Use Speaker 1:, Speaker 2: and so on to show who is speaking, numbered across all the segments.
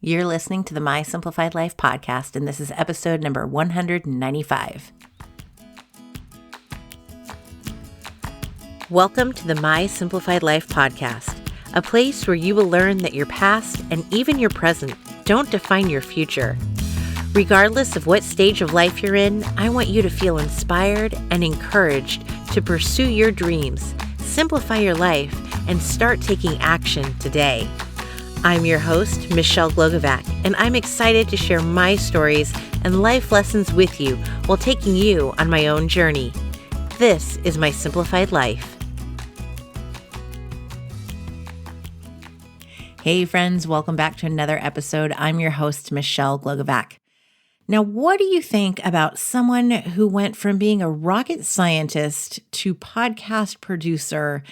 Speaker 1: You're listening to the My Simplified Life podcast, and this is episode number 195. Welcome to the My Simplified Life podcast, a place where you will learn that your past and even your present don't define your future. Regardless of what stage of life you're in, I want you to feel inspired and encouraged to pursue your dreams, simplify your life, and start taking action today. I'm your host, Michelle Glogovac, and I'm excited to share my stories and life lessons with you while taking you on my own journey. This is My Simplified Life. Hey friends, welcome back to another episode. I'm your host, Michelle Glogovac. Now, what do you think about someone who went from being a rocket scientist to podcast producer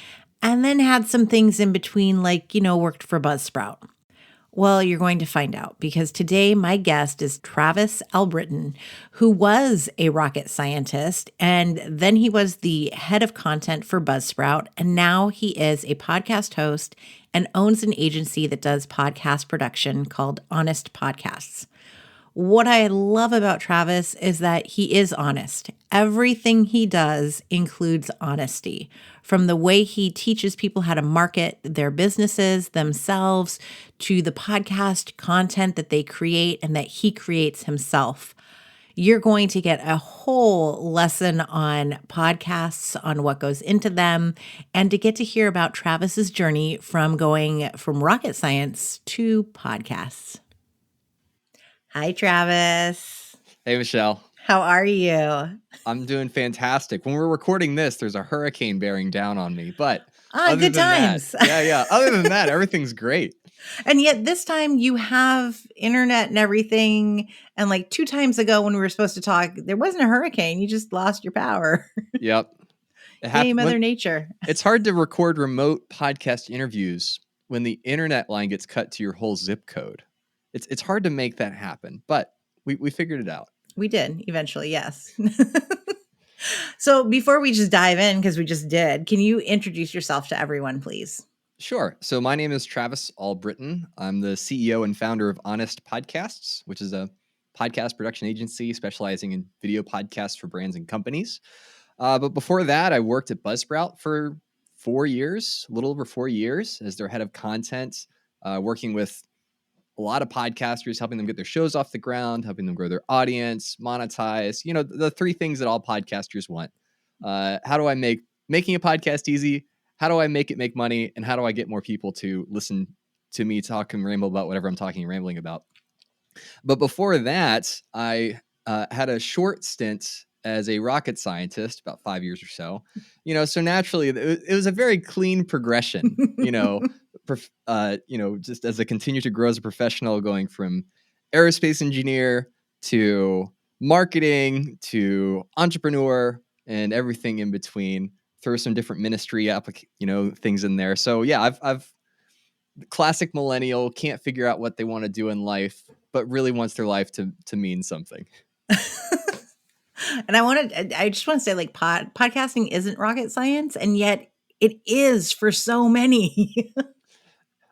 Speaker 1: and then had some things in between, like, worked for Buzzsprout? Well, you're going to find out because today my guest is Travis Albritton, who was a rocket scientist, and then he was the head of content for Buzzsprout, and now he is a podcast host and owns an agency that does podcast production called Honest Podcasts. What I love about Travis is that he is honest. Everything he does includes honesty, from the way he teaches people how to market their businesses themselves to the podcast content that they create and that he creates himself. You're going to get a whole lesson on podcasts, on what goes into them, and to get to hear about Travis's journey from going from rocket science to podcasts. Hi, Travis.
Speaker 2: Hey, Michelle.
Speaker 1: How are you?
Speaker 2: I'm doing fantastic. When we're recording this, there's a hurricane bearing down on me, but
Speaker 1: good times.
Speaker 2: Other than that, everything's great.
Speaker 1: And yet this time you have internet and everything. And like 2 times ago when we were supposed to talk, there wasn't a hurricane. You just lost your power.
Speaker 2: Yep.
Speaker 1: Hey, Mother Nature.
Speaker 2: It's hard to record remote podcast interviews when the internet line gets cut to your whole zip code. It's hard to make that happen, but we figured it out.
Speaker 1: We did eventually, yes. So before we just dive in, because we just did, can you introduce yourself to everyone, please?
Speaker 2: Sure. So my name is Travis Albritton. I'm the CEO and founder of Honest Podcasts, which is a podcast production agency specializing in video podcasts for brands and companies. But before that, I worked at Buzzsprout for 4 years, a little over 4 years, as their head of content, working with a lot of podcasters, helping them get their shows off the ground, helping them grow their audience, monetize, the 3 things that all podcasters want. How do I make making a podcast easy? How do I make it make money? And how do I get more people to listen to me talk and ramble about whatever I'm talking and rambling about? But before that, I had a short stint as a rocket scientist, about 5 years or so. So naturally, it was a very clean progression, just as I continue to grow as a professional, going from aerospace engineer to marketing to entrepreneur and everything in between. Throw some different ministry things in there. So yeah, I've classic millennial, can't figure out what they want to do in life, but really wants their life to mean something.
Speaker 1: And I just want to say, like, podcasting isn't rocket science, and yet it is for so many.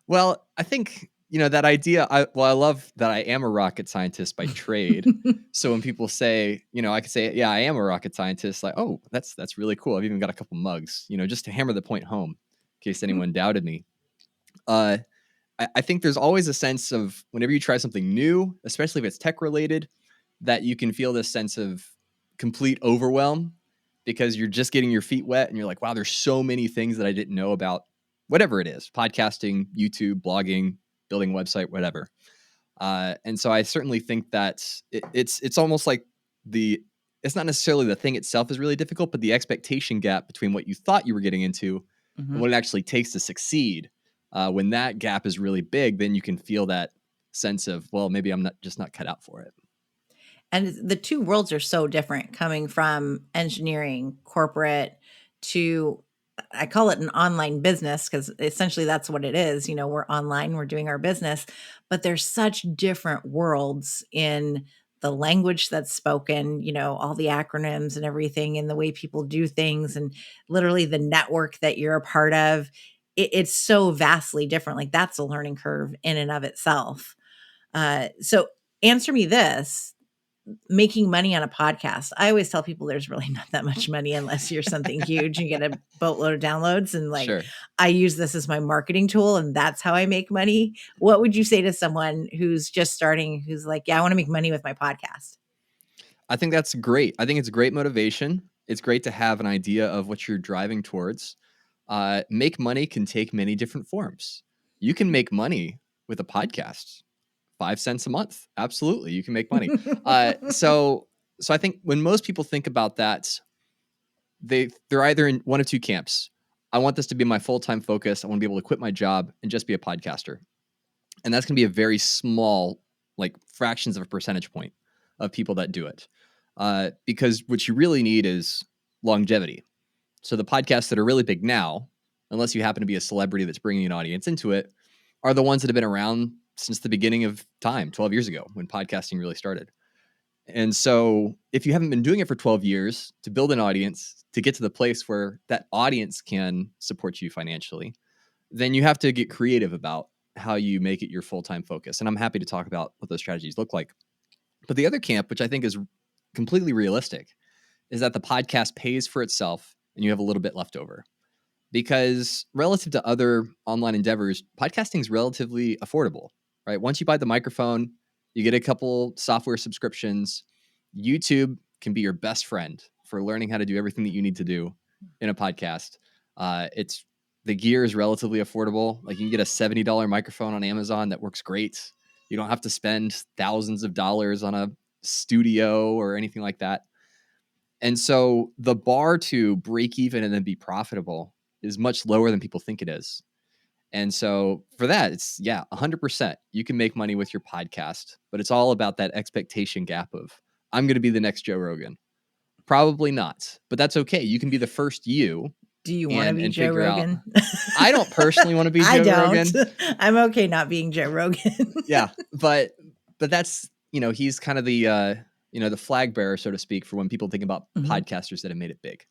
Speaker 2: Well, I think, that idea, I love that I am a rocket scientist by trade. So when people say, I could say, yeah, I am a rocket scientist, like, oh, that's really cool. I've even got a couple mugs, just to hammer the point home in case anyone doubted me. I think there's always a sense of whenever you try something new, especially if it's tech related, that you can feel this sense of complete overwhelm because you're just getting your feet wet and you're like, wow, there's so many things that I didn't know about whatever it is, podcasting, YouTube, blogging, building a website, whatever. And so I certainly think that it's almost like it's not necessarily the thing itself is really difficult, but the expectation gap between what you thought you were getting into and what it actually takes to succeed. When that gap is really big, then you can feel that sense of, well, maybe I'm not cut out for it.
Speaker 1: And the 2 worlds are so different, coming from engineering, corporate, to, I call it an online business because essentially that's what it is. We're online, we're doing our business, but there's such different worlds in the language that's spoken, all the acronyms and everything, and the way people do things, and literally the network that you're a part of. It's so vastly different. Like, that's a learning curve in and of itself. So answer me this. Making money on a podcast. I always tell people there's really not that much money unless you're something huge and get a boatload of downloads. And
Speaker 2: Sure.
Speaker 1: I use this as my marketing tool and that's how I make money. What would you say to someone who's just starting, who's like, yeah, I want to make money with my podcast?
Speaker 2: I think that's great. I think it's great motivation. It's great to have an idea of what you're driving towards. Make money can take many different forms. You can make money with a podcast. 5 cents a month. Absolutely. You can make money. So I think when most people think about that, they're either in one of two camps. I want this to be my full-time focus. I want to be able to quit my job and just be a podcaster. And that's going to be a very small, like fractions of a percentage point of people that do it. Because what you really need is longevity. So the podcasts that are really big now, unless you happen to be a celebrity that's bringing an audience into it, are the ones that have been around since the beginning of time, 12 years ago, when podcasting really started. And so if you haven't been doing it for 12 years to build an audience, to get to the place where that audience can support you financially, then you have to get creative about how you make it your full-time focus. And I'm happy to talk about what those strategies look like. But the other camp, which I think is completely realistic, is that the podcast pays for itself and you have a little bit left over. Because relative to other online endeavors, podcasting is relatively affordable, right? Once you buy the microphone, you get a couple software subscriptions. YouTube can be your best friend for learning how to do everything that you need to do in a podcast. The gear is relatively affordable. Like you can get a $70 microphone on Amazon that works great. You don't have to spend thousands of dollars on a studio or anything like that. And so the bar to break even and then be profitable is much lower than people think it is. And so for that, it's 100%. You can make money with your podcast, but it's all about that expectation gap of I'm going to be the next Joe Rogan. Probably not, but that's okay. You can be the first you.
Speaker 1: Do you want to be Joe Rogan?
Speaker 2: I don't personally want to be Joe
Speaker 1: I don't.
Speaker 2: Rogan.
Speaker 1: I'm okay not being Joe Rogan.
Speaker 2: Yeah, but that's, he's kind of the the flag bearer, so to speak, for when people think about podcasters that have made it big.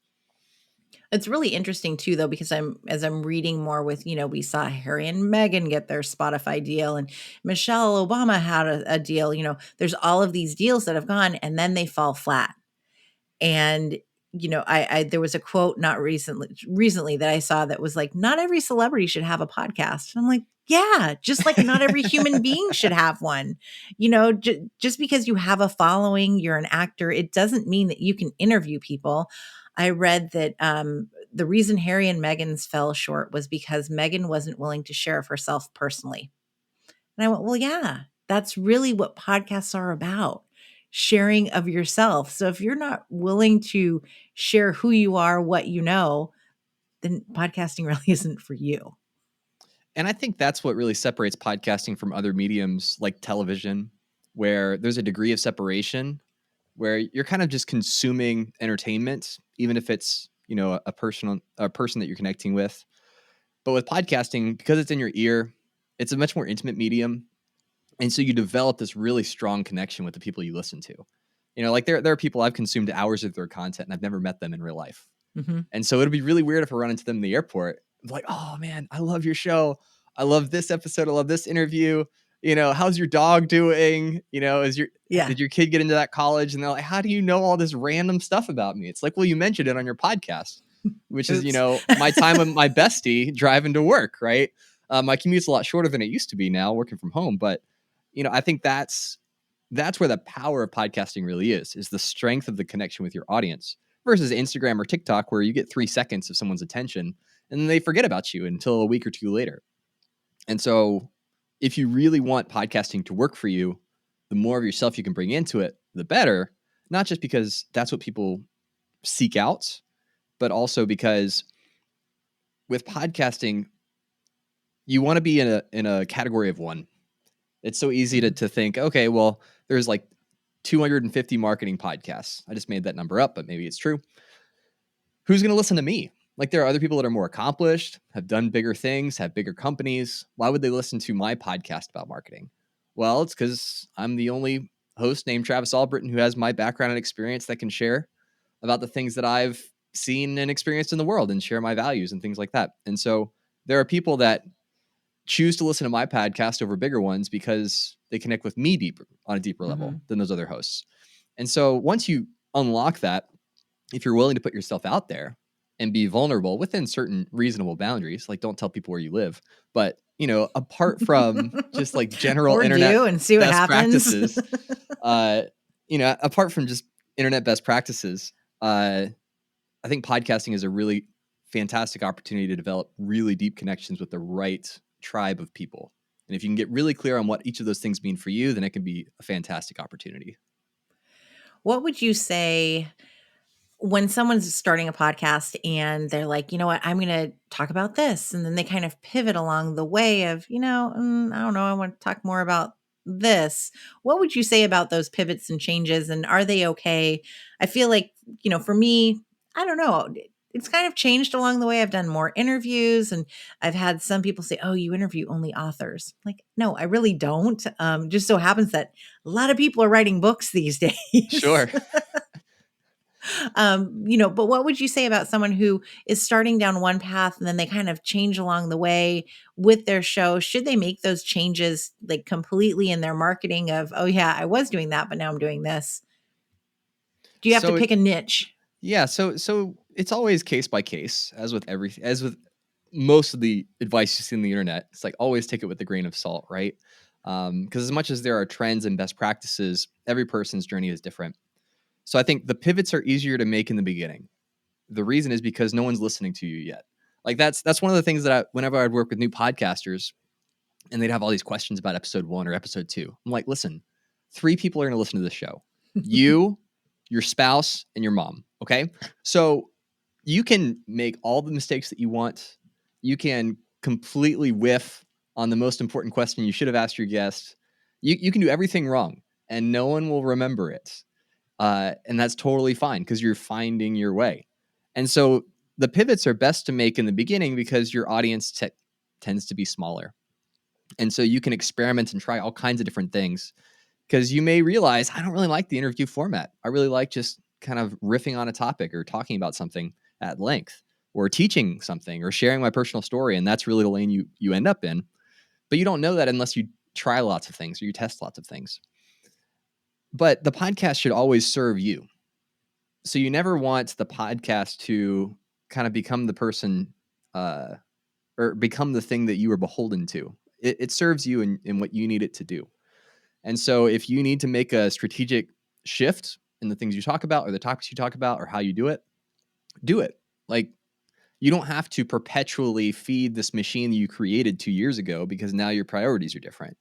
Speaker 1: It's really interesting too, though, because as I'm reading more with, we saw Harry and Meghan get their Spotify deal and Michelle Obama had a deal, there's all of these deals that have gone and then they fall flat. And, I there was a quote not recently that I saw that was like, not every celebrity should have a podcast. And I'm like, yeah, just like not every human being should have one. Just because you have a following, you're an actor, it doesn't mean that you can interview people. I read that the reason Harry and Meghan's fell short was because Meghan wasn't willing to share of herself personally. And I went, well, yeah, that's really what podcasts are about, sharing of yourself. So if you're not willing to share who you are, what you know, then podcasting really isn't for you.
Speaker 2: And I think that's what really separates podcasting from other mediums like television, where there's a degree of separation where you're kind of just consuming entertainment, even if it's, a person that you're connecting with. But with podcasting, because it's in your ear, it's a much more intimate medium. And so you develop this really strong connection with the people you listen to. Like there are people I've consumed hours of their content and I've never met them in real life. Mm-hmm. And so it'll be really weird if I run into them in the airport. I'm like, oh man, I love your show. I love this episode. I love this interview. How's your dog doing? Did your kid get into that college? And they're like, how do you know all this random stuff about me? It's like, well, you mentioned it on your podcast, which is, my time with my bestie driving to work, right? My commute's a lot shorter than it used to be now working from home. But, I think that's where the power of podcasting really is the strength of the connection with your audience versus Instagram or TikTok, where you get 3 seconds of someone's attention and then they forget about you until a week or two later. And so if you really want podcasting to work for you, the more of yourself you can bring into it, the better, not just because that's what people seek out, but also because with podcasting, you want to be in a category of one. It's so easy to think, okay, well, there's like 250 marketing podcasts. I just made that number up, but maybe it's true. Who's going to listen to me? Like there are other people that are more accomplished, have done bigger things, have bigger companies. Why would they listen to my podcast about marketing? Well, it's because I'm the only host named Travis Albritton who has my background and experience that can share about the things that I've seen and experienced in the world and share my values and things like that. And so there are people that choose to listen to my podcast over bigger ones because they connect with me deeper on a deeper level than those other hosts. And so once you unlock that, if you're willing to put yourself out there and be vulnerable within certain reasonable boundaries, like don't tell people where you live, but apart from just like general
Speaker 1: or
Speaker 2: internet
Speaker 1: do and see what
Speaker 2: best
Speaker 1: happens.
Speaker 2: practices, apart from just internet best practices, I think podcasting is a really fantastic opportunity to develop really deep connections with the right tribe of people. And if you can get really clear on what each of those things mean for you, then it can be a fantastic opportunity.
Speaker 1: What would you say when someone's starting a podcast and they're like, you know what, I'm going to talk about this. And then they kind of pivot along the way of, I don't know, I want to talk more about this. What would you say about those pivots and changes? And are they okay? I feel like, for me, I don't know. It's kind of changed along the way. I've done more interviews and I've had some people say, oh, you interview only authors. Like, no, I really don't. Just so happens that a lot of people are writing books these days.
Speaker 2: Sure.
Speaker 1: But what would you say about someone who is starting down one path and then they kind of change along the way with their show? Should they make those changes like completely in their marketing of, oh yeah, I was doing that, but now I'm doing this? Do you have to pick a niche?
Speaker 2: Yeah. So it's always case by case, as with most of the advice you see on the internet. It's like always take it with a grain of salt, right? Because as much as there are trends and best practices, every person's journey is different. So I think the pivots are easier to make in the beginning. The reason is because no one's listening to you yet. Like that's one of the things that whenever I'd work with new podcasters and they'd have all these questions about episode 1 or episode 2, I'm like, listen, 3 people are going to listen to this show. You, your spouse, and your mom. Okay. So you can make all the mistakes that you want. You can completely whiff on the most important question you should have asked your guest. You can do everything wrong and no one will remember it. And that's totally fine because you're finding your way. And so the pivots are best to make in the beginning because your audience tends to be smaller. And so you can experiment and try all kinds of different things because you may realize, I don't really like the interview format. I really like just kind of riffing on a topic or talking about something at length or teaching something or sharing my personal story. And that's really the lane you end up in. But you don't know that unless you try lots of things or you test lots of things. But the podcast should always serve you. So you never want the podcast to kind of become the person or become the thing that you are beholden to. It serves you in what you need it to do. And so if you need to make a strategic shift in the things you talk about or the topics you talk about or how you do it, do it. Like you don't have to perpetually feed this machine that you created 2 years ago because now your priorities are different.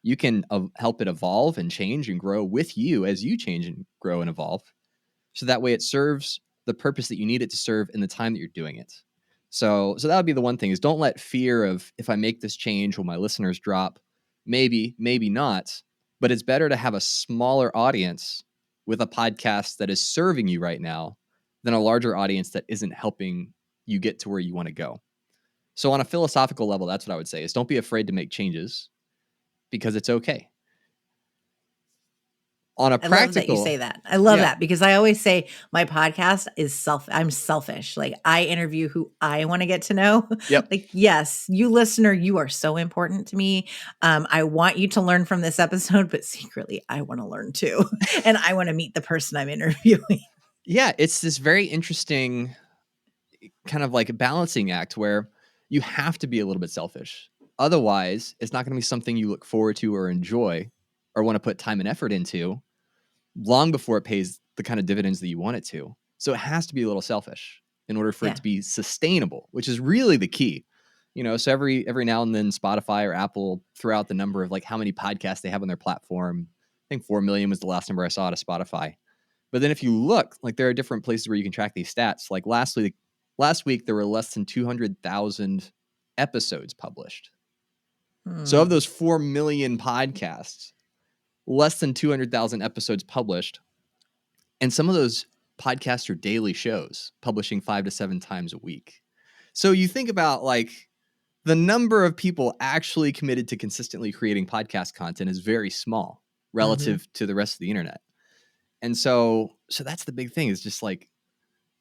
Speaker 2: You can help it evolve and change and grow with you as you change and grow and evolve. So that way it serves the purpose that you need it to serve in the time that you're doing it. So that would be the one thing is don't let fear of if I make this change, will my listeners drop? Maybe, maybe not. But it's better to have a smaller audience with a podcast that is serving you right now than a larger audience that isn't helping you get to where you want to go. So on a philosophical level, that's what I would say is don't be afraid to make changes because it's okay. On a practical,
Speaker 1: I love that you say that. I love that because I always say my podcast is I'm selfish. Like I interview who I want to get to know.
Speaker 2: Yep.
Speaker 1: Like, yes, you listener, you are so important to me. I want you to learn from this episode, but secretly I want to learn too. And I want to meet the person I'm interviewing.
Speaker 2: Yeah. It's this very interesting kind of like a balancing act where you have to be a little bit selfish. Otherwise, it's not going to be something you look forward to or enjoy or want to put time and effort into long before it pays the kind of dividends that you want it to. So it has to be a little selfish in order for it to be sustainable, which is really the key. So every now and then Spotify or Apple throw out the number of like how many podcasts they have on their platform. I think 4 million was the last number I saw at Spotify. But then if you look, like there are different places where you can track these stats. Like last week, there were less than 200,000 episodes published. So of those 4 million podcasts, less than 200,000 episodes published. And some of those podcasts are daily shows publishing 5 to 7 times a week. So you think about like the number of people actually committed to consistently creating podcast content is very small relative to the rest of the internet. And so that's the big thing is just like,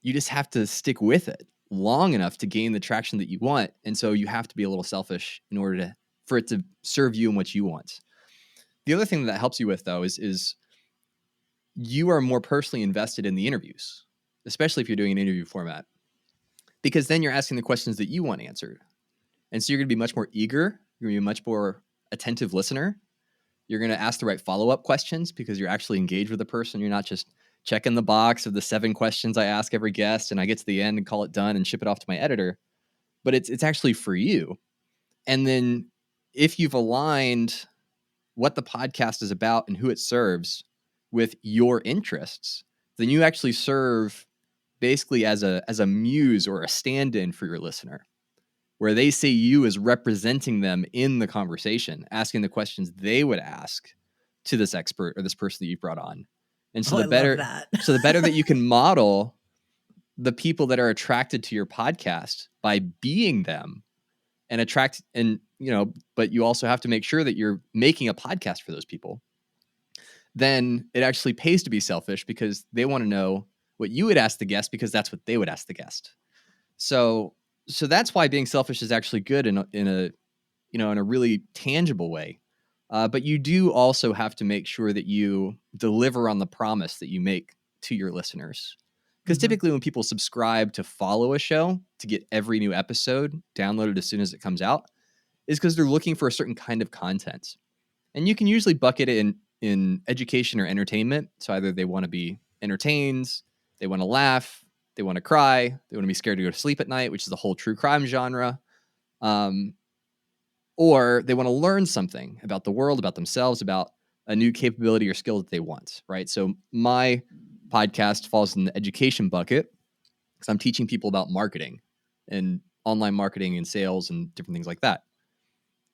Speaker 2: you just have to stick with it. long enough to gain the traction that you want. And so you have to be a little selfish in order for it to serve you and what you want. The other thing that helps you with, though, is you are more personally invested in the interviews, especially if you're doing an interview format, because then you're asking the questions that you want answered. And so you're going to be much more eager. You're going to be a much more attentive listener. You're going to ask the right follow-up questions because you're actually engaged with the person. You're not just checking the box of the 7 questions I ask every guest and I get to the end and call it done and ship it off to my editor. But it's actually for you. And then if you've aligned what the podcast is about and who it serves with your interests, then you actually serve basically as a muse or a stand-in for your listener, where they see you as representing them in the conversation, asking the questions they would ask to this expert or this person that you've brought on. And so
Speaker 1: I love that.
Speaker 2: so the better that you can model the people that are attracted to your podcast by being them and attract, and, but you also have to make sure that you're making a podcast for those people, then it actually pays to be selfish because they want to know what you would ask the guest because that's what they would ask the guest. So that's why being selfish is actually good in a really tangible way. But you do also have to make sure that you deliver on the promise that you make to your listeners. Because typically when people subscribe to follow a show to get every new episode downloaded as soon as it comes out, is because they're looking for a certain kind of content. And you can usually bucket it in education or entertainment. So either they want to be entertained, they want to laugh, they want to cry, they want to be scared to go to sleep at night, which is the whole true crime genre. Or they want to learn something about the world, about themselves, about a new capability or skill that they want, right? So my podcast falls in the education bucket because I'm teaching people about marketing and online marketing and sales and different things like that.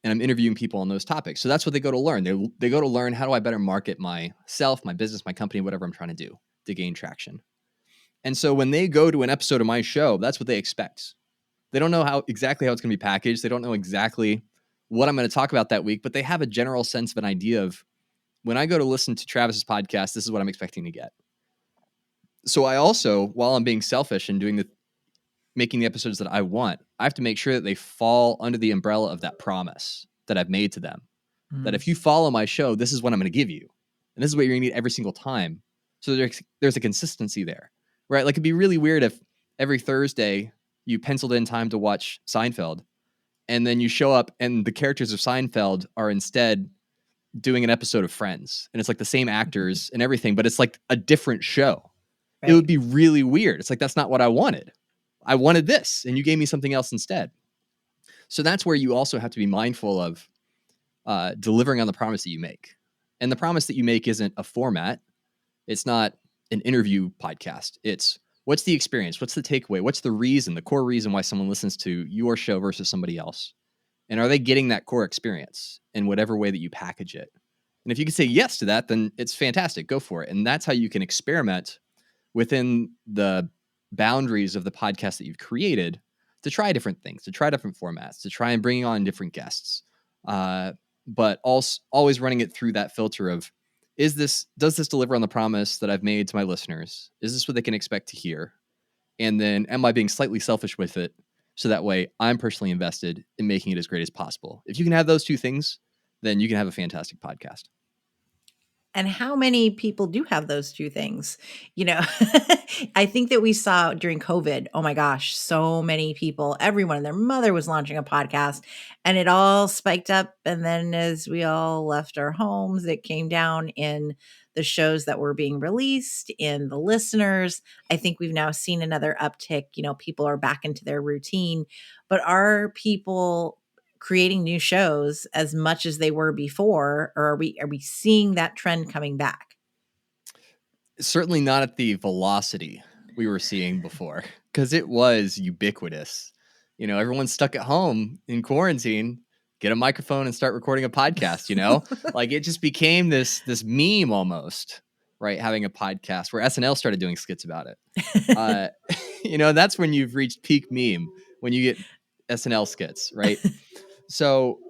Speaker 2: And I'm interviewing people on those topics. So that's what they go to learn. They go to learn, how do I better market myself, my business, my company, whatever I'm trying to do to gain traction. And so when they go to an episode of my show, that's what they expect. They don't know exactly how it's going to be packaged. They don't know exactly what I'm going to talk about that week, but they have a general sense of an idea of, when I go to listen to Travis's podcast, this is what I'm expecting to get. So I also, while I'm being selfish and making the episodes that I want, I have to make sure that they fall under the umbrella of that promise that I've made to them. That if you follow my show, this is what I'm going to give you. And this is what you're going to need every single time. So there's a consistency there, right? Like, it'd be really weird if every Thursday you penciled in time to watch Seinfeld, and then you show up and the characters of Seinfeld are instead doing an episode of Friends. And it's like the same actors and everything, but it's like a different show. Right. It would be really weird. It's like, that's not what I wanted. I wanted this, and you gave me something else instead. So that's where you also have to be mindful of delivering on the promise that you make. And the promise that you make isn't a format. It's not an interview podcast. It's, what's the experience? What's the takeaway? What's the reason, the core reason why someone listens to your show versus somebody else? And are they getting that core experience in whatever way that you package it? And if you can say yes to that, then it's fantastic. Go for it. And that's how you can experiment within the boundaries of the podcast that you've created to try different things, to try different formats, to try and bring on different guests. But also always running it through that filter of, does this deliver on the promise that I've made to my listeners? Is this what they can expect to hear? And then am I being slightly selfish with it? So that way I'm personally invested in making it as great as possible. If you can have those two things, then you can have a fantastic podcast.
Speaker 1: And how many people do have those two things? I think that we saw during COVID, oh my gosh, so many people, everyone and their mother was launching a podcast, and it all spiked up. And then as we all left our homes, it came down in the shows that were being released, in the listeners. I think we've now seen another uptick. People are back into their routine, but are people creating new shows as much as they were before, or are we seeing that trend coming back?
Speaker 2: Certainly not at the velocity we were seeing before, because it was ubiquitous. Everyone's stuck at home in quarantine. Get a microphone and start recording a podcast. Like, it just became this meme almost, right? Having a podcast, where SNL started doing skits about it. That's when you've reached peak meme, when you get SNL skits, right? So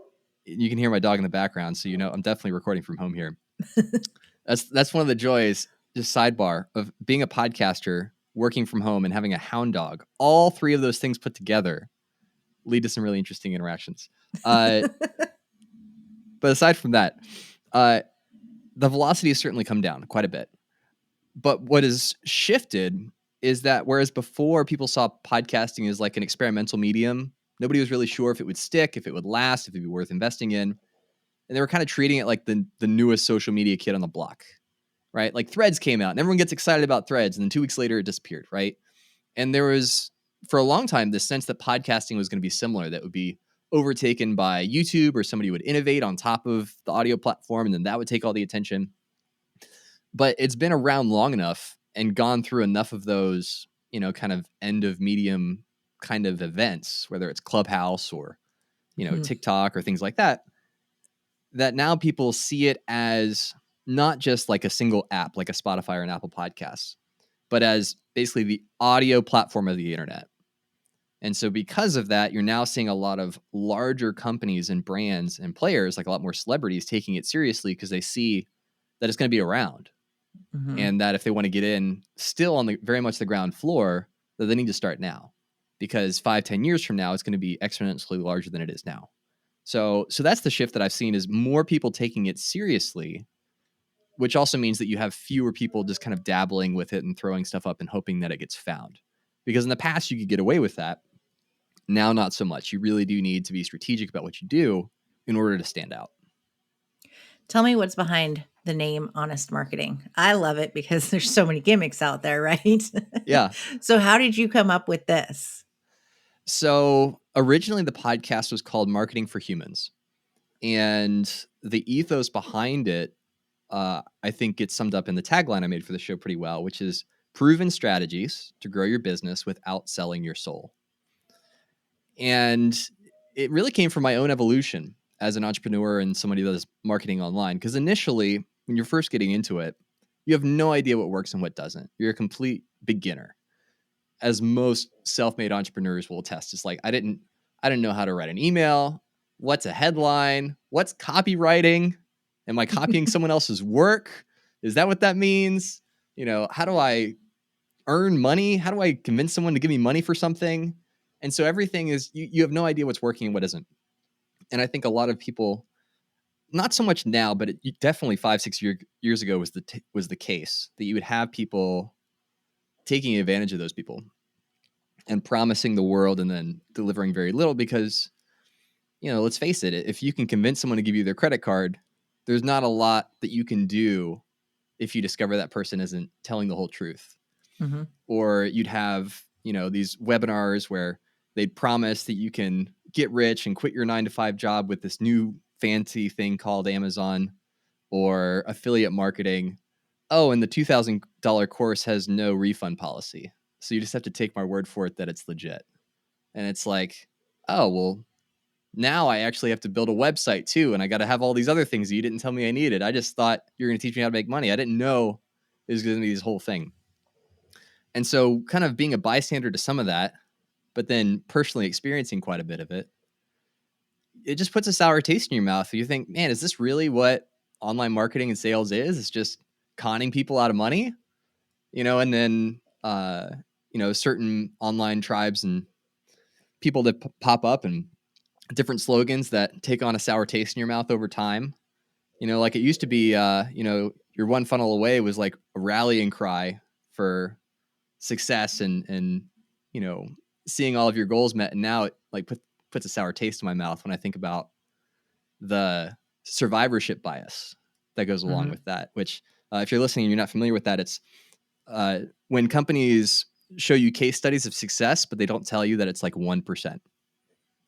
Speaker 2: you can hear my dog in the background. So, I'm definitely recording from home here. That's one of the joys, just sidebar, of being a podcaster working from home, and having a hound dog, all three of those things put together lead to some really interesting interactions. But aside from that, the velocity has certainly come down quite a bit. But what has shifted is that whereas before people saw podcasting as like an experimental medium, nobody was really sure if it would stick, if it would last, if it'd be worth investing in. And they were kind of treating it like the newest social media kid on the block, right? Like Threads came out and everyone gets excited about Threads. And then 2 weeks later, it disappeared, right? And there was, for a long time, this sense that podcasting was going to be similar, that would be overtaken by YouTube, or somebody would innovate on top of the audio platform, and then that would take all the attention. But it's been around long enough and gone through enough of those, kind of end of medium kind of events, whether it's Clubhouse or, TikTok or things like that, that now people see it as not just like a single app, like a Spotify or an Apple Podcasts, but as basically the audio platform of the internet. And so because of that, you're now seeing a lot of larger companies and brands and players, like a lot more celebrities, taking it seriously because they see that it's going to be around.
Speaker 1: Mm-hmm.
Speaker 2: And that if they want to get in still on the very much the ground floor, that they need to start now, because 5-10 years from now, it's going to be exponentially larger than it is now. So that's the shift that I've seen, is more people taking it seriously, which also means that you have fewer people just kind of dabbling with it and throwing stuff up and hoping that it gets found. Because in the past, you could get away with that. Now, not so much. You really do need to be strategic about what you do in order to stand out.
Speaker 1: Tell me what's behind the name Honest Marketing. I love it because there's so many gimmicks out there, right?
Speaker 2: Yeah.
Speaker 1: So how did you come up with this?
Speaker 2: So originally the podcast was called Marketing for Humans. And the ethos behind it, I think gets summed up in the tagline I made for the show pretty well, which is proven strategies to grow your business without selling your soul. And it really came from my own evolution as an entrepreneur and somebody that does marketing online. Because initially, when you're first getting into it, you have no idea what works and what doesn't. You're a complete beginner, as most self-made entrepreneurs will attest. It's like, I didn't know how to write an email. What's a headline? What's copywriting? Am I copying someone else's work? Is that what that means? How do I earn money? How do I convince someone to give me money for something? And so everything is, you have no idea what's working and what isn't. And I think a lot of people, not so much now, but definitely 5-6 years ago was the case, that you would have people taking advantage of those people and promising the world and then delivering very little, because, let's face it, if you can convince someone to give you their credit card, there's not a lot that you can do if you discover that person isn't telling the whole truth.
Speaker 1: Mm-hmm.
Speaker 2: Or you'd have, these webinars where they'd promise that you can get rich and quit your 9-to-5 job with this new fancy thing called Amazon or affiliate marketing. Oh, and the $2,000 course has no refund policy. So you just have to take my word for it that it's legit. And it's like, oh, well, now I actually have to build a website too. And I got to have all these other things that you didn't tell me I needed. I just thought you were going to teach me how to make money. I didn't know it was going to be this whole thing. And so kind of being a bystander to some of that, but then personally experiencing quite a bit of it, it just puts a sour taste in your mouth. You think, man, is this really what online marketing and sales is? It's just conning people out of money, and then, certain online tribes and people that pop up and different slogans that take on a sour taste in your mouth over time. Like it used to be, your one funnel away was like a rallying cry for success and seeing all of your goals met. And now it like puts a sour taste in my mouth when I think about the survivorship bias that goes along
Speaker 1: Mm-hmm.
Speaker 2: with that, which if you're listening and you're not familiar with that, it's when companies show you case studies of success, but they don't tell you that it's like 1%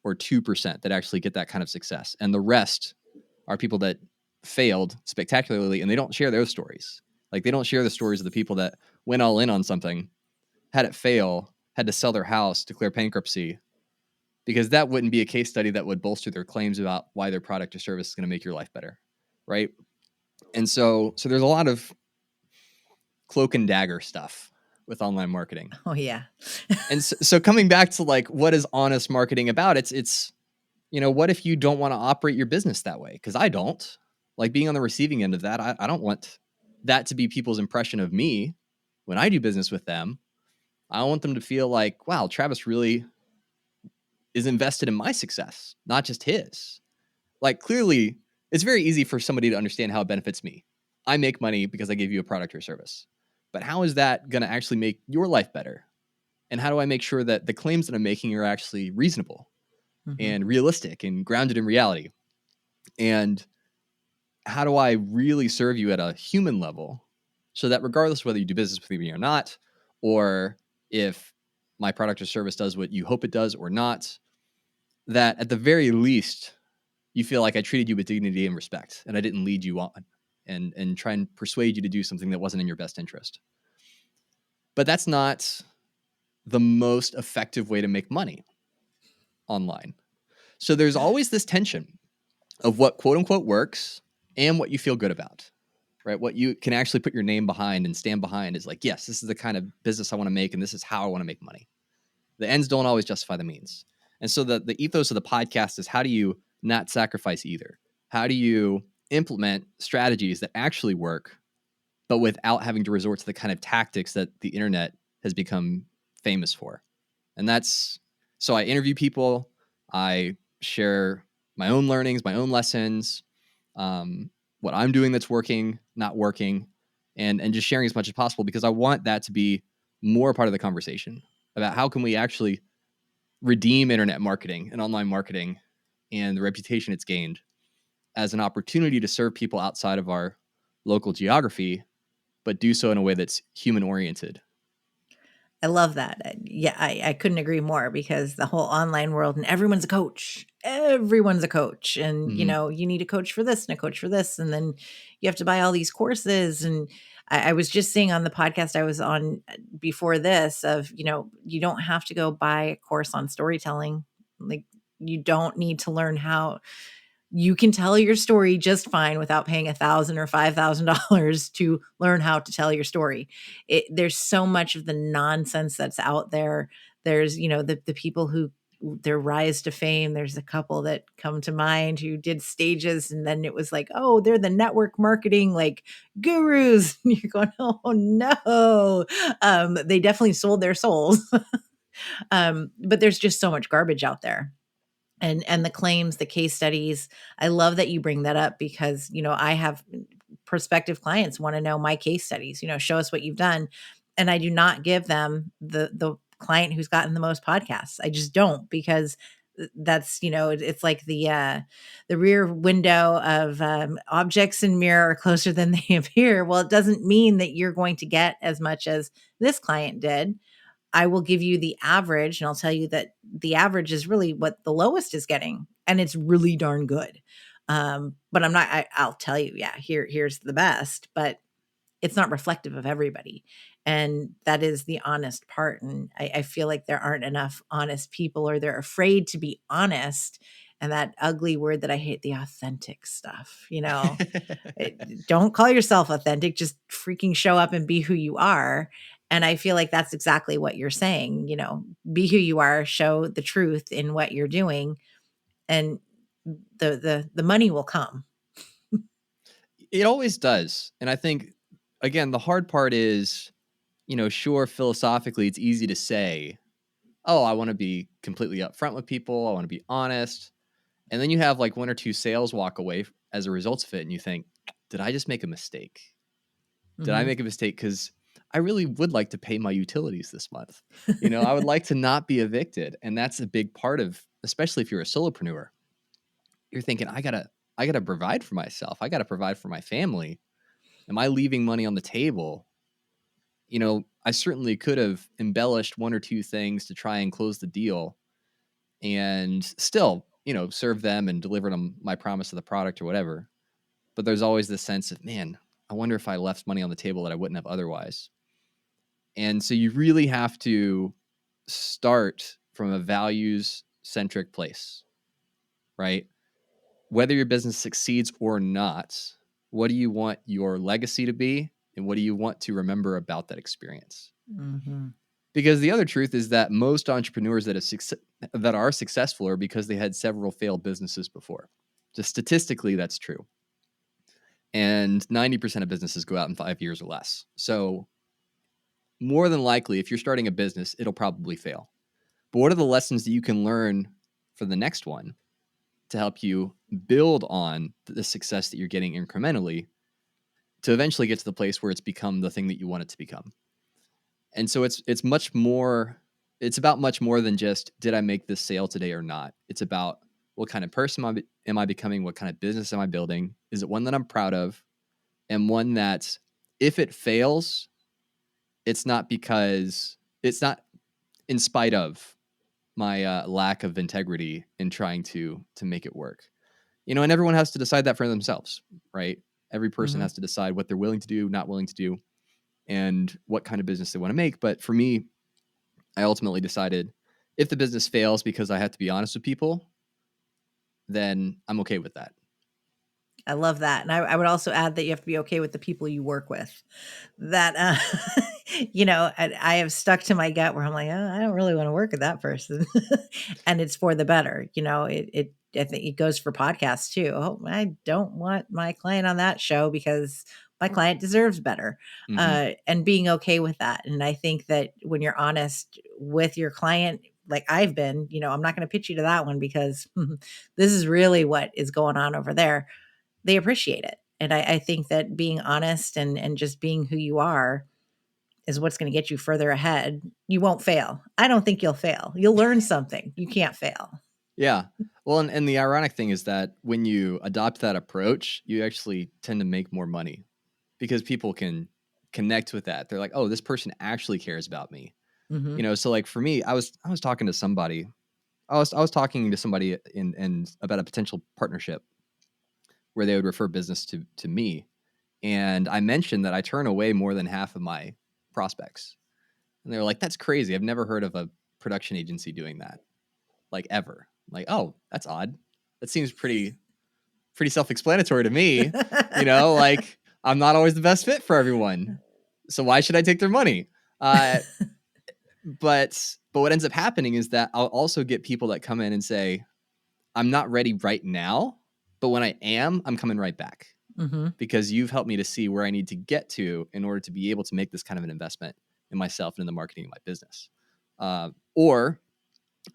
Speaker 2: or 2% that actually get that kind of success. And the rest are people that failed spectacularly, and they don't share those stories. Like they don't share the stories of the people that went all in on something, had it fail, had to sell their house, declare bankruptcy, because that wouldn't be a case study that would bolster their claims about why their product or service is going to make your life better, right? And so there's a lot of cloak and dagger stuff with online marketing.
Speaker 1: Oh yeah.
Speaker 2: And so coming back to like, what is honest marketing about? It's what if you don't want to operate your business that way? Because I don't. Like being on the receiving end of that, I don't want that to be people's impression of me when I do business with them. I want them to feel like, wow, Travis really is invested in my success, not just his. Like, clearly, it's very easy for somebody to understand how it benefits me. I make money because I give you a product or service. But how is that going to actually make your life better? And how do I make sure that the claims that I'm making are actually reasonable
Speaker 1: Mm-hmm.
Speaker 2: and realistic and grounded in reality? And how do I really serve you at a human level so that regardless of whether you do business with me or not, or if my product or service does what you hope it does or not, that at the very least, you feel like I treated you with dignity and respect and I didn't lead you on and try and persuade you to do something that wasn't in your best interest. But that's not the most effective way to make money online. So there's always this tension of what quote unquote works and what you feel good about, right? What you can actually put your name behind and stand behind is like, yes, this is the kind of business I want to make and this is how I want to make money. The ends don't always justify the means. And so the ethos of the podcast is, how do you not sacrifice either? How do you implement strategies that actually work, but without having to resort to the kind of tactics that the internet has become famous for? And that's, so I interview people, I share my own learnings, my own lessons, what I'm doing that's working, not working, and just sharing as much as possible, because I want that to be more part of the conversation about how can we actually redeem internet marketing and online marketing and the reputation it's gained as an opportunity to serve people outside of our local geography, but do so in a way that's human oriented.
Speaker 1: I love that. Yeah, I couldn't agree more, because the whole online world, and everyone's a coach. Everyone's a coach. And,
Speaker 2: Mm-hmm.
Speaker 1: you need a coach for this and a coach for this. And then you have to buy all these courses. And I was just saying on the podcast I was on before this of, you don't have to go buy a course on storytelling. Like, you don't need to learn how. You can tell your story just fine without paying $1,000 or $5,000 to learn how to tell your story. There's so much of the nonsense that's out there. There's, the people who their rise to fame. There's a couple that come to mind who did stages, and then it was like, oh, they're the network marketing like gurus. And you're going, oh no. They definitely sold their souls. But there's just so much garbage out there. And the claims, the case studies, I love that you bring that up, because I have prospective clients want to know my case studies. Show us what you've done. And I do not give them the client who's gotten the most podcasts. I just don't, because that's, it's like the rear window of objects in mirror are closer than they appear. Well, it doesn't mean that you're going to get as much as this client did. I will give you the average, and I'll tell you that the average is really what the lowest is getting, and it's really darn good. But I'll tell you, yeah, here's the best, but it's not reflective of everybody. And that is the honest part. And I feel like there aren't enough honest people, or they're afraid to be honest. And that ugly word that I hate, the authentic stuff, don't call yourself authentic, just freaking show up and be who you are. And I feel like that's exactly what you're saying, be who you are, show the truth in what you're doing, and the money will come.
Speaker 2: It always does. And I think, again, the hard part is, sure, philosophically, it's easy to say, oh, I want to be completely upfront with people. I want to be honest. And then you have like one or two sales walk away as a result of it. And you think, did I just make a mistake? Did I
Speaker 1: Mhm.
Speaker 2: make a mistake? Because I really would like to pay my utilities this month. I would like to not be evicted. And that's a big part of, especially if you're a solopreneur, you're thinking, I gotta provide for myself. I gotta provide for my family. Am I leaving money on the table? I certainly could have embellished one or two things to try and close the deal and still, serve them and deliver them my promise of the product or whatever. But there's always this sense of, man, I wonder if I left money on the table that I wouldn't have otherwise. And so you really have to start from a values centric place, right? Whether your business succeeds or not, what do you want your legacy to be? And what do you want to remember about that experience?
Speaker 1: Mhm.
Speaker 2: Because the other truth is that most entrepreneurs that are successful are because they had several failed businesses before. Just statistically, that's true. And 90% of businesses go out in 5 years or less. So more than likely, if you're starting a business, it'll probably fail. But what are the lessons that you can learn for the next one to help you build on the success that you're getting incrementally to eventually get to the place where it's become the thing that you want it to become? And so it's much more, it's about much more than just, did I make this sale today or not? It's about, what kind of person am I becoming? What kind of business am I building? Is it one that I'm proud of? And one that, if it fails, it's not in spite of my lack of integrity in trying to make it work. And everyone has to decide that for themselves, right? Every person has to decide what they're willing to do, not willing to do, and what kind of business they want to make. But for me, I ultimately decided, if the business fails because I have to be honest with people, then I'm okay with that.
Speaker 1: I love that. And I would also add that you have to be okay with the people you work with. That, I have stuck to my gut where I'm like, oh, I don't really want to work with that person. And it's for the better. I think it goes for podcasts too. Oh, I don't want my client on that show because my client deserves better. And being okay with that. And I think that when you're honest with your client, like I've been, I'm not going to pitch you to that one because this is really what is going on over there. They appreciate it. And I think that being honest and just being who you are is what's going to get you further ahead. You won't fail. I don't think you'll fail. You'll learn something. You can't fail.
Speaker 2: Yeah. Well, and the ironic thing is that when you adopt that approach, you actually tend to make more money because people can connect with that. They're like, oh, this person actually cares about me. So like for me, I was talking to somebody. I was talking to somebody in about a potential partnership where they would refer business to me. And I mentioned that I turn away more than half of my prospects. And they were like, that's crazy. I've never heard of a production agency doing that, like ever. I'm like, oh, that's odd. That seems pretty self-explanatory to me. Like, I'm not always the best fit for everyone. So why should I take their money? But what ends up happening is that I'll also get people that come in and say, I'm not ready right now, but when I am, I'm coming right back. Because you've helped me to see where I need to get to in order to be able to make this kind of an investment in myself and in the marketing of my business. Or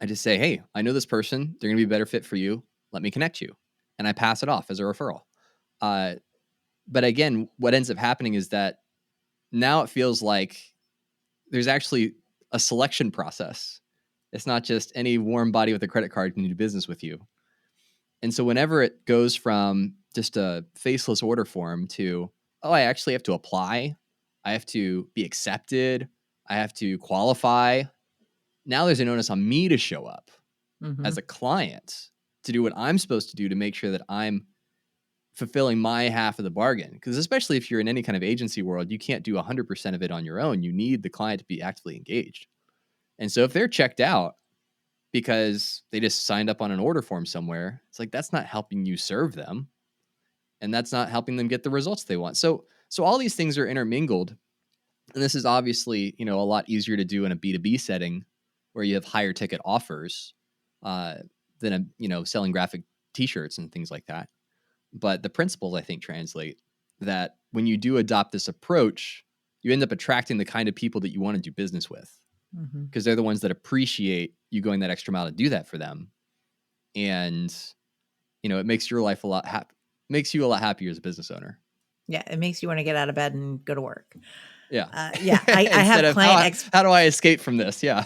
Speaker 2: I just say, hey, I know this person. They're going to be a better fit for you. Let me connect you. And I pass it off as a referral. But again, what ends up happening is that now it feels like there's actually a selection process. It's not just any warm body with a credit card can do business with you. And so whenever it goes from just a faceless order form to, oh, I actually have to apply, I have to be accepted, I have to qualify. Now there's an onus on me to show up as a client to do what I'm supposed to do to make sure that I'm fulfilling my half of the bargain. Because especially if you're in any kind of agency world, you can't do 100% of it on your own. You need the client to be actively engaged. And so if they're checked out because they just signed up on an order form somewhere, it's like, that's not helping you serve them. And that's not helping them get the results they want. So all these things are intermingled. And this is obviously, a lot easier to do in a B2B setting where you have higher ticket offers than selling graphic t-shirts and things like that. But the principles, I think, translate that when you do adopt this approach, you end up attracting the kind of people that you want to do business with, because they're the ones that appreciate you going that extra mile to do that for them. And, it makes your life makes you a lot happier as a business owner.
Speaker 1: Yeah. It makes you want to get out of bed and go to work.
Speaker 2: Yeah.
Speaker 1: Yeah. I have client
Speaker 2: how do I escape from this? Yeah.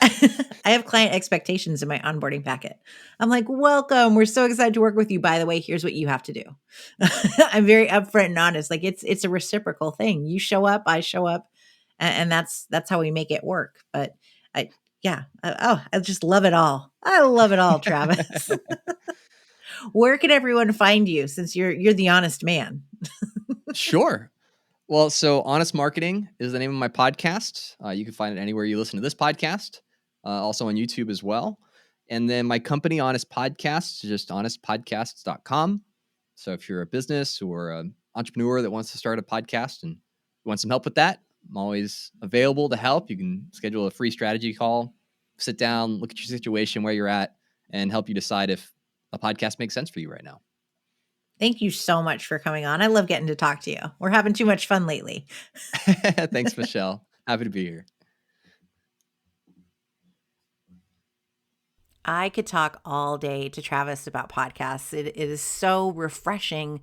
Speaker 1: I have client expectations in my onboarding packet. I'm like, welcome. We're so excited to work with you. By the way, here's what you have to do. I'm very upfront and honest. Like it's a reciprocal thing. You show up, I show up, and that's how we make it work. But I just love it all. I love it all, Travis. Where can everyone find you since you're the honest man?
Speaker 2: Sure. Well, so Honest Marketing is the name of my podcast. You can find it anywhere you listen to this podcast, also on YouTube as well. And then my company, Honest Podcasts, is just honestpodcasts.com. So if you're a business or an entrepreneur that wants to start a podcast and want some help with that, I'm always available to help. You can schedule a free strategy call, sit down, look at your situation, where you're at, and help you decide if a podcast makes sense for you right now.
Speaker 1: Thank you so much for coming on. I love getting to talk to you. We're having too much fun lately.
Speaker 2: Thanks, Michelle. Happy to be here.
Speaker 1: I could talk all day to Travis about podcasts. It is so refreshing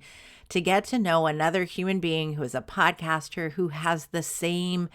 Speaker 1: to get to know another human being who is a podcaster who has the same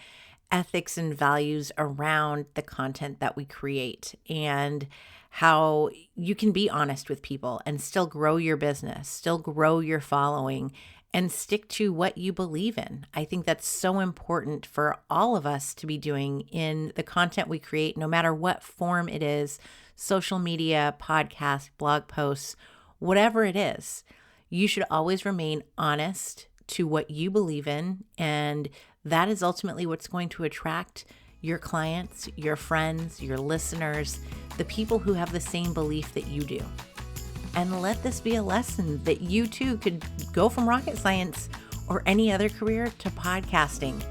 Speaker 1: ethics and values around the content that we create, and how you can be honest with people and still grow your business, still grow your following, and stick to what you believe in. I think that's so important for all of us to be doing in the content we create, no matter what form it is, social media, podcast, blog posts, whatever it is. You should always remain honest to what you believe in, and that is ultimately what's going to attract your clients, your friends, your listeners, the people who have the same belief that you do. And let this be a lesson that you too could go from rocket science or any other career to podcasting.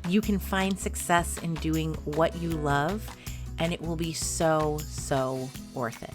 Speaker 1: You can find success in doing what you love, and it will be so, so worth it.